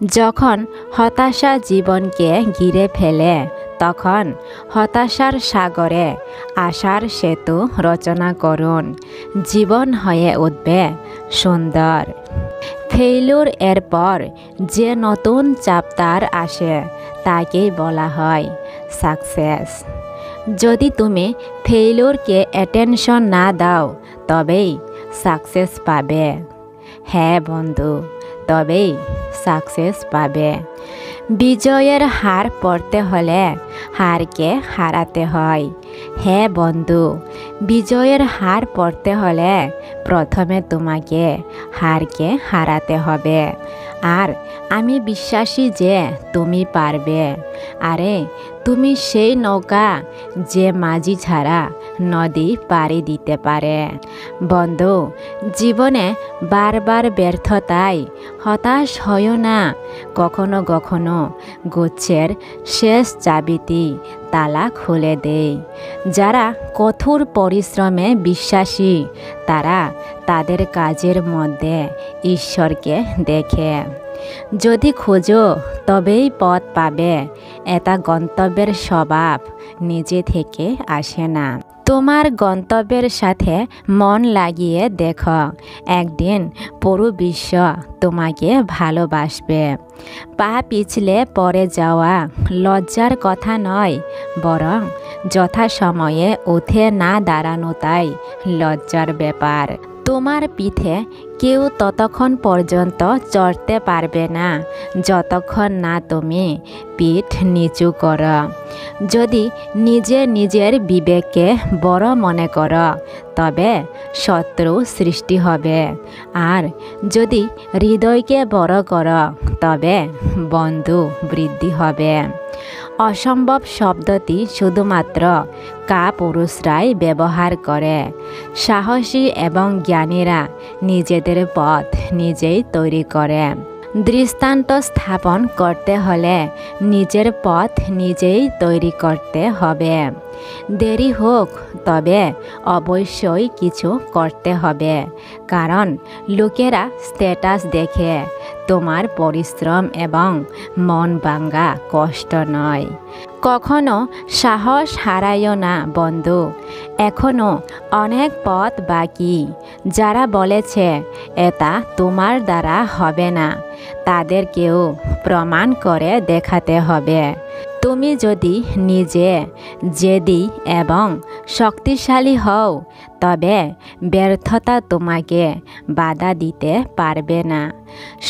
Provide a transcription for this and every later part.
যখন হতাশা জীবনকে ঘিরে ফেলে তখন হতাশার সাগরে আশার সেতু রচনা করুন। জীবন হয়ে উঠবে সুন্দর। ফেইলুর এরপর যে নতুন চ্যাপ্টার আসে তাকেই বলা হয় সাকসেস। যদি তুমি ফেইলুরকে অ্যাটেনশন না দাও তবেই সাকসেস পাবে। হ্যাঁ বন্ধু, তবেই সাকসেস পাবে। বিজয়ের হার পড়তে হলে হারকে হারাতে হয়। হ্যাঁ বন্ধু, বিজয়ের হার পড়তে হলে প্রথমে তোমাকে হারকে হারাতে হবে। আর আমি বিশ্বাসী যে তুমি পারবে। আরে তুমি সেই নৌকা যে মাঝি ছাড়া নদী পাড়ি দিতে পারে। বন্ধু, জীবনে বারবার ব্যর্থতায় হতাশ হয়ো না। কখনো কখনো গুচ্ছের শেষ চাবিটি তালা খুলে দেয়। যারা কঠোর পরিশ্রমে বিশ্বাসী তারা তাদের কাজের মধ্যে ঈশ্বরকে দেখে। যদি খোঁজো তবেই পথ পাবে। এটা গন্তব্যের স্বভাব নিজে থেকে আসে না। তোমার গন্তব্যের সাথে মন লাগিয়ে দেখো, একদিন পুরো বিশ্ব তোমাকে ভালোবাসবে। পা পিছলে পড়ে যাওয়া লজ্জার কথা নয়, বরং যথাসময়ে উঠে না দাঁড়ানোটাই লজ্জার ব্যাপার। তোমার পিঠে কেউ ততক্ষণ পর্যন্ত চড়তে পারবে না যতক্ষণ না তুমি পিঠ নিচু করো। যদি নিজের বিবেককে বড় মনে করো তবে শত্রু সৃষ্টি হবে। আর যদি হৃদয়কে বড় করো তবে বন্ধু বৃদ্ধি হবে। অসম্ভব শব্দটি শুধুমাত্র কাপুরুষরাই ব্যবহার করে। সাহসী এবং জ্ঞানীরা নিজেদের পথ নিজেই তৈরি করে। দৃষ্টান্ত স্থাপন করতে হলে নিজের পথ নিজেই তৈরি করতে হবে। দেরি হোক তবে অবশ্যই কিছু করতে হবে, কারণ লোকেরা স্ট্যাটাস দেখে, তোমার পরিশ্রম এবং মন ভাঙা কষ্ট নয়। কখনো সাহস হারাইও না বন্ধু, এখনো অনেক পথ বাকি। যারা বলেছে এটা তোমার দ্বারা হবে না তাদেরকেও প্রমাণ করে দেখাতে হবে। তুমি যদি নিজে জেদি এবং শক্তিশালী হও তবে ব্যর্থতা তোমাকে বাধা দিতে পারবে না।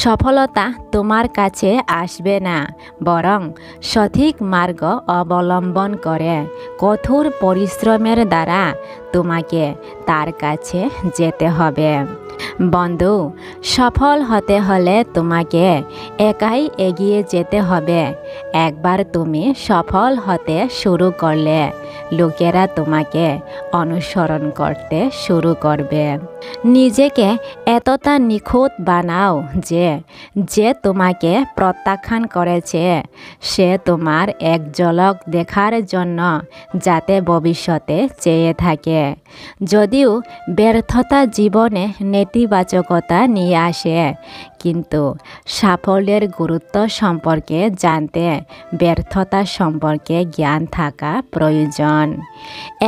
সফলতা তোমার কাছে আসবে না, বরং সঠিক মার্গ অবলম্বন করে কঠোর পরিশ্রমের দ্বারা তোমাকে তার কাছে যেতে হবে। বন্ধু, সফল হতে হলে তোমাকে একাই এগিয়ে যেতে হবে। একবার তুমি সফল হতে শুরু করলে লোকেরা তোমাকে অনুসরণ করতে শুরু করবে। নিজেকে এতটা নিখুঁত বানাও যে তোমাকে প্রত্যাখ্যান করেছে সে তোমার এক ঝলক দেখার জন্য যাতে ভবিষ্যতে চেয়ে থাকে। যদিও ব্যর্থতা জীবনে নেতিবাচকতা নিয়ে আসে, কিন্তু সাফল্যের গুরুত্ব সম্পর্কে জানতে ব্যর্থতা সম্পর্কে জ্ঞান থাকা প্রয়োজন।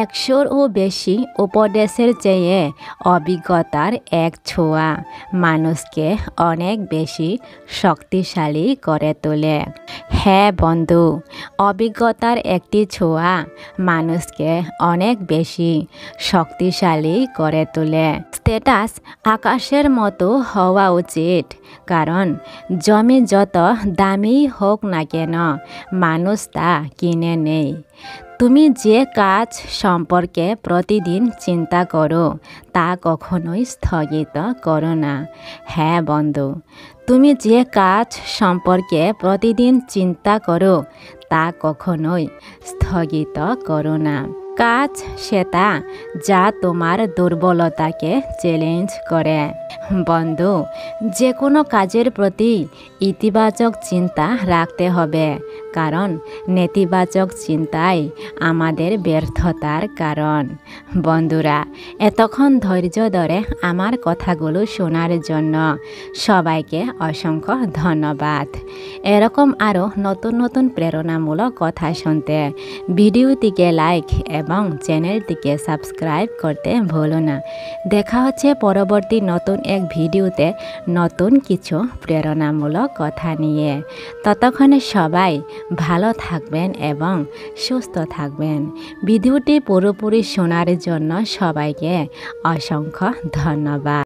100ও বেশি উপদেশের চেয়ে অভিজ্ঞতার এক ছোঁয়া মানুষকে অনেক বেশি শক্তিশালী করে তোলে। হ্যাঁ বন্ধু, অভিজ্ঞতার একটি ছোঁয়া মানুষকে অনেক বেশি শক্তিশালী করে তোলে। স্ট্যাটাস আকাশের মতো হওয়া উচিত, কারণ জমি যত দামি হোক না কেন মানুষ তা কিনে নেয়। তুমি যে কাজ সম্পর্কে প্রতিদিন চিন্তা করো তা কখনোই স্থগিত করো না। হ্যাঁ বন্ধু, তুমি যে কাজ সম্পর্কে প্রতিদিন চিন্তা করো তা কখনোই স্থগিত করো না। কাজ সেটা যা তোমার দুর্বলতাকে চ্যালেঞ্জ করে। বন্ধু, যে কোনো কাজের প্রতি ইতিবাচক চিন্তা রাখতে হবে, কারণ নেতিবাচক চিন্তাই আমাদের ব্যর্থতার কারণ। বন্ধুরা, এতক্ষণ ধৈর্য ধরে আমার কথাগুলো শোনার জন্য সবাইকে অসংখ্য ধন্যবাদ। এরকম আরও নতুন নতুন প্রেরণামূলক কথা শুনতে ভিডিওটিকে লাইক এবং চ্যানেলটিকে সাবস্ক্রাইব করতে ভুলো না। দেখা হচ্ছে পরবর্তী নতুন এক ভিডিওতে নতুন কিছু প্রেরণামূলক কথা নিয়ে। ততক্ষণে সবাই ভালো থাকবেন এবং সুস্থ থাকবেন। ভিডিওটি পুরোপুরি শোনার জন্য সবাইকে অসংখ্য ধন্যবাদ।